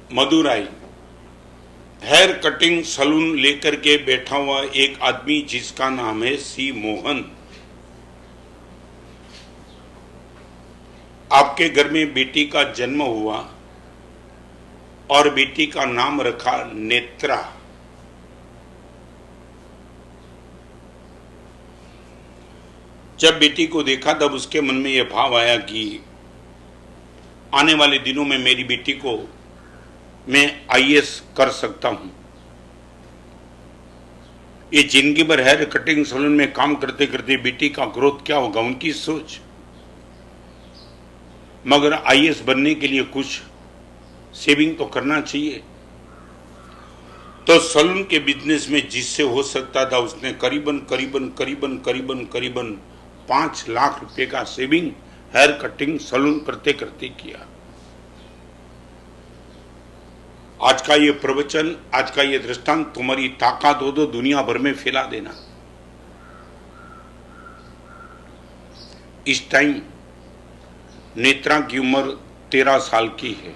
Madurai hair cutting salon लेकर के बैठा हुआ एक आदमी जिसका नाम है सी मोहन। आपके घर में बेटी का जन्म हुआ और बेटी का नाम रखा नेत्रा। जब बेटी को देखा तब उसके मन में यह भाव आया कि आने वाले दिनों में मेरी बेटी को मैं आईएएस कर सकता हूं। ये जिंदगी भर हेयर कटिंग सैलून में काम करते करते बेटी का ग्रोथ क्या होगा, उनकी सोच। मगर आईएएस बनने के लिए कुछ सेविंग तो करना चाहिए। तो सैलून के बिजनेस में जिससे हो सकता था उसने करीबन करीबन करीबन करीबन करीबन 5 लाख रुपए का सेविंग हेयर कटिंग सैलून करते करते किया। आज का ये प्रवचन, आज का ये दृष्टांत तुम्हारी ताकत हो तो दुनिया भर में फैला देना। इस टाइम नेत्रा की उम्र 13 साल की है।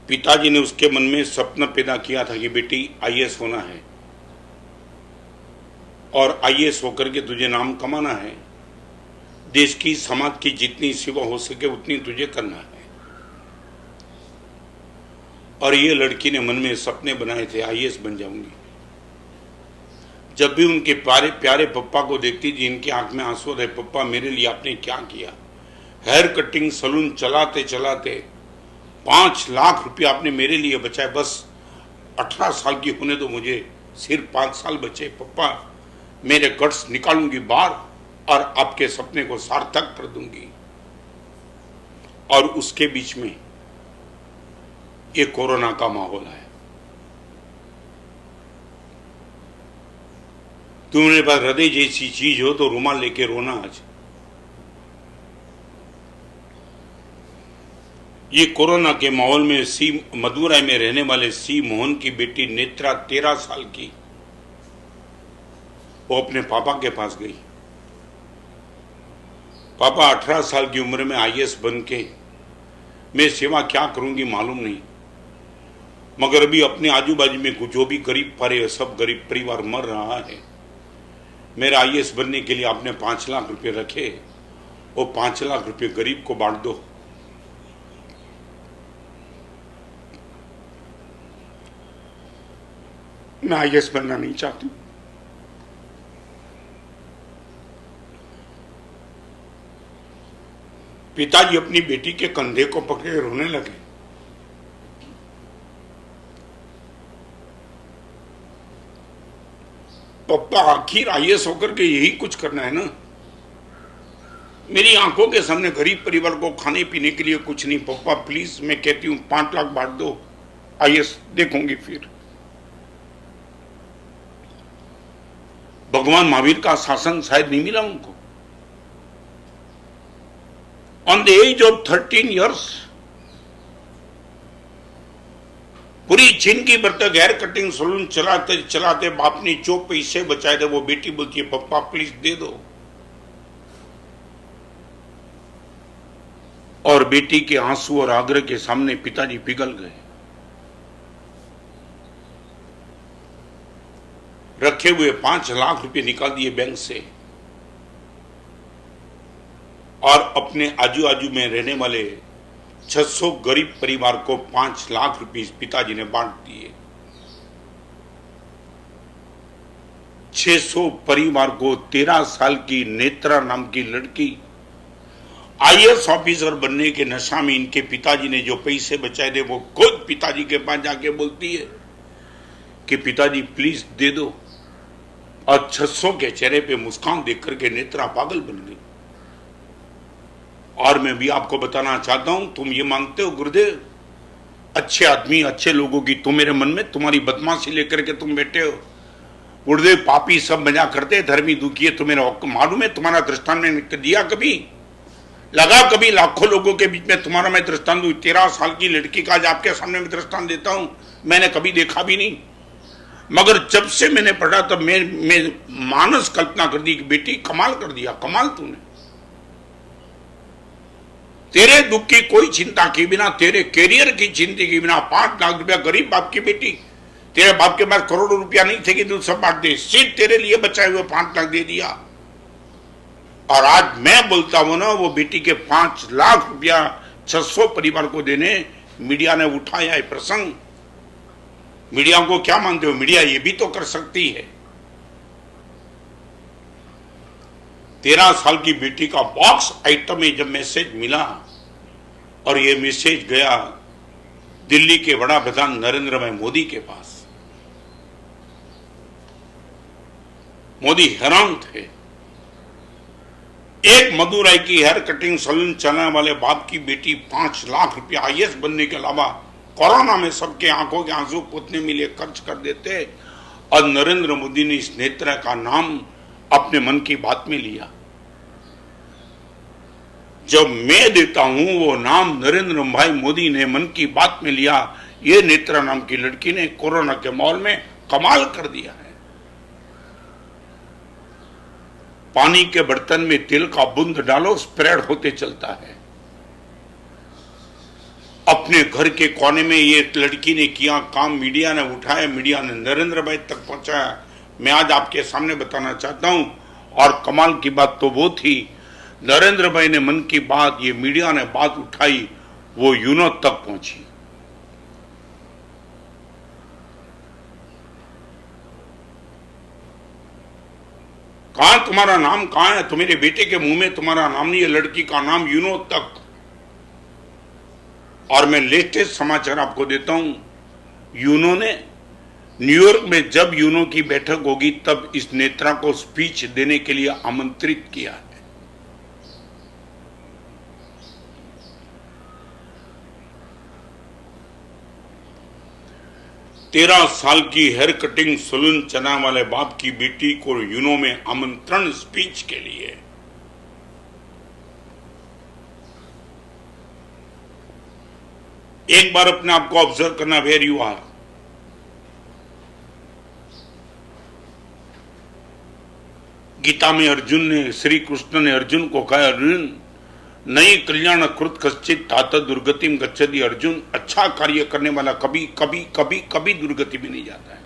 पिताजी ने उसके मन में सपना पैदा किया था कि बेटी आईएएस होना है और आईएएस होकर के तुझे नाम कमाना है, देश की समाज की जितनी सेवा हो सके उतनी तुझे करना है। और ये लड़की ने मन में सपने बनाए थे, आईएएस बन जाऊंगी। जब भी उनके प्यारे प्यारे पप्पा को देखती थी इनकी आंख में आंसू आते, पप्पा मेरे लिए आपने क्या किया। हेयर कटिंग सैलून चलाते चलाते 5 लाख रुपया आपने मेरे लिए बचाए। बस 18 साल की होने तो मुझे सिर्फ 5 साल बचे। पप्पा मेरे गट्स निकालूंगी बाहर और आपके सपने को सार्थक कर दूंगी। और उसके बीच में ये कोरोना का माहौल है। तुम्हारे पास हृदय जैसी चीज हो तो रुमाल लेके रोना। आज ये कोरोना के माहौल में सी मदुराई में रहने वाले सी मोहन की बेटी नेत्रा 13 साल की, वो अपने पापा के पास गई। पापा 18 साल की उम्र में आईएएस बन के मैं सेवा क्या करूंगी मालूम नहीं, मगर अभी अपने आजू बाजू में जो भी गरीब पारे सब गरीब परिवार मर रहा है। मेरा आईएएस बनने के लिए आपने 5 लाख रुपए रखे, वो 5 लाख रुपए गरीब को बांट दो। मैं आईएएस बनना नहीं चाहती। पिताजी अपनी बेटी के कंधे को पकड़े रोने लगे। पप्पा आखिर आईएएस होकर के यही कुछ करना है ना। मेरी आंखों के सामने गरीब परिवार को खाने पीने के लिए कुछ नहीं। पप्पा प्लीज मैं कहती हूं 5 लाख बांट दो, आईएएस देखूंगी। फिर भगवान महावीर का शासन शायद नहीं मिला उनको। On the age of 13 years पूरी जिंदगी भर तक हेयर कटिंग सैलून चलाते चलाते बाप ने जो पैसे बचाए थे वो बेटी बोलती है पप्पा प्लीज दे दो। और बेटी के आंसू और आग्रह के सामने पिताजी पिघल गए। रखे हुए 5 लाख रुपए निकाल दिए बैंक से और अपने आजू बाजू में रहने वाले 600 गरीब परिवार को 5 लाख रुपए पिताजी ने बांट दिए। 600 परिवार को 13 साल की नेत्रा नाम की लड़की आईएएस ऑफिसर बनने के नशा में इनके पिताजी ने जो पैसे बचाए थे वो खुद पिताजी के पास जाके बोलती है कि पिताजी प्लीज दे दो। और 600 के चेहरे पे मुस्कान देख करके नेत्रा पागल बन गई। और मैं भी आपको बताना चाहता हूं, तुम ये मांगते हो गुरुदेव अच्छे आदमी अच्छे लोगों की, तुम मेरे मन में तुम्हारी बदमाशी लेकर के तुम बैठे हो। गुरुदेव पापी सब मजा करते, धर्मी दुखी है। तुम्हें मालूम है तुम्हारा दृष्टांत मैंने दिया कभी लगा? कभी लाखों लोगों के बीच में तुम्हारा मैं दृष्टांत दूं। 13 साल की लड़की का आज आपके सामने मैं दृष्टांत देता हूं, मैंने कभी देखा भी नहीं। मगर जब से मैंने पढ़ा तब मैं मानस कल्पना कर दी कि बेटी कमाल कर दिया, कमाल तूने। तेरे दुख की कोई चिंता के बिना, तेरे कैरियर की चिंता के बिना 5 लाख रुपया गरीब बाप की बेटी, तेरे बाप के पास करोड़ों रुपया नहीं थे कि तू सब बांट दे, सिर्फ तेरे लिए बचाए हुए 5 लाख दे दिया। और आज मैं बोलता हूं ना, वो बेटी के 5 लाख रुपया 600 परिवार को देने मीडिया ने उठाया है प्रसंग। मीडिया को क्या मानते हो? मीडिया ये भी तो कर सकती है। 13 साल की बेटी का बॉक्स आइटम में जब मैसेज मिला और ये मैसेज गया दिल्ली के बड़ा प्रधान नरेंद्र भाई मोदी के पास, मोदी हैरान थे। एक मदुराई की हेयर कटिंग सैलून चलाने वाले बाप की बेटी 5 लाख रुपया आईएएस बनने के अलावा कोरोना में सबके आंखों के आंसू पोतने में लिए खर्च कर देते, और नरेंद्र मोदी ने इस नेता का नाम अपने मन की बात में लिया। जब मैं देता हूं वो नाम नरेंद्र भाई मोदी ने मन की बात में लिया, ये नेत्रा नाम की लड़की ने कोरोना के माहौल में कमाल कर दिया है। पानी के बर्तन में तेल का बूंद डालो, स्प्रेड होते चलता है। अपने घर के कोने में ये लड़की ने किया काम, मीडिया ने उठाया, मीडिया ने नरेंद्र भाई तक पहुंचाया। मैं आज आपके सामने बताना चाहता हूं, और कमाल की बात तो वो थी, नरेंद्र भाई ने मन की बात, ये मीडिया ने बात उठाई, वो यूनो तक पहुंची। कहां तुम्हारा नाम कहां है? तुम्हारे बेटे के मुंह में तुम्हारा नाम नहीं है, लड़की का नाम यूनो तक। और मैं लेटेस्ट समाचार आपको देता हूं, यूनो ने न्यूयॉर्क में जब यूनो की बैठक होगी तब इस नेता को स्पीच देने के लिए आमंत्रित किया है। तेरह साल की हेयर कटिंग सैलून चलाने वाले बाप की बेटी को यूनो में आमंत्रण स्पीच के लिए। एक बार अपने आप को ऑब्जर्व करना, वेयर यू आर। गीता में अर्जुन ने, श्री कृष्ण ने अर्जुन को कहा, अर्जुन नई कल्याण कृत कश्चित तात दुर्गतिम गच्छति। अर्जुन, अच्छा कार्य करने वाला कभी कभी कभी कभी दुर्गति में नहीं जाता है।